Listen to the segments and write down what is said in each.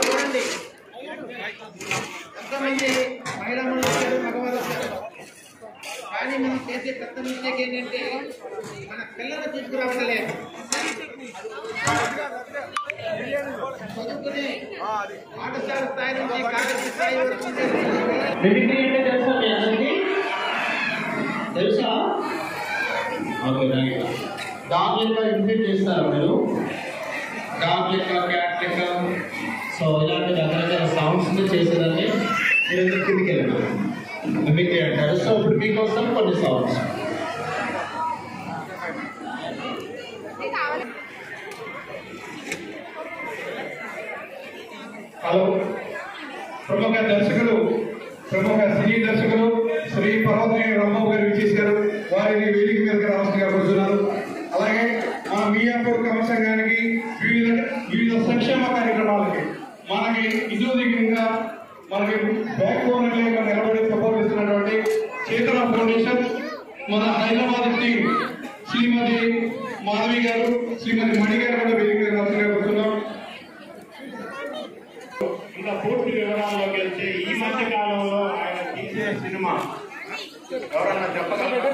చూడండి ఎంతమంది మహిళా మనుషులు మగవారు కానీ మనం చేసే పెద్ద మిస్టేక్ ఏంటంటే మన పిల్లలు తీసుకురావట్లేదు. చదువుకునే పాఠశాల స్థాయి నుంచి కాలేజీ స్థాయి వరకు తెలుసా? డాగ్ లెక్క ఇన్ఫెక్ట్ చేస్తారు మీరు, డాగ్ లెక్క, క్యాట్ లెక్క. సో ఇలాంటి రకరకాల సౌండ్స్ చేసేదాన్ని మీరు ఎందుకు కిందికి వెళ్ళినారు మీకు అంటారు. సో ఇప్పుడు మీకోసం కొన్ని సౌండ్స్. హలో, ప్రముఖ దర్శకులు, ప్రముఖ సినీ దర్శకులు శ్రీ పర్వతగిరి రాంబాబు గారు విచ్చేశారు. వారిని వేదిక మీదకి రావాల్సిందిగా కోరుతున్నారు. అలాగే మన మియాపూర్ కమ సంఘానికి వివిధ సంక్షేమ కార్యక్రమాలకి మనకి ఇదోదికంగా మనకి బ్యాక్ బోన్ నిలబడి సపోర్ట్ ఇస్తున్నటువంటి చేతన ఫౌండేషన్, మన హైదరాబాద్ టీం శ్రీమతి మాధవి గారు, శ్రీమతి మణి గారు కూడా వేదిక మీద రావాల్సిందిగా కోరుతున్నాం. ఇంకా పూర్తి వివరాల్లోకి వెళ్తే ఈ మధ్య కాలంలో ఆయన తీసే సినిమా ఎవరన్నా చెప్పగలరా?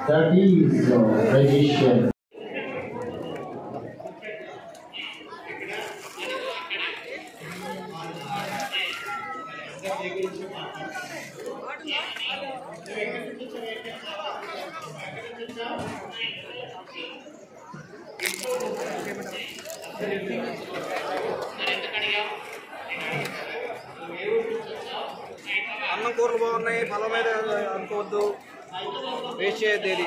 That is tradition. అన్నం కూరలు బాగున్నాయి, పొలం మీద అనుకోవద్దు, వేస్ట్ చేయద్దు. ఇది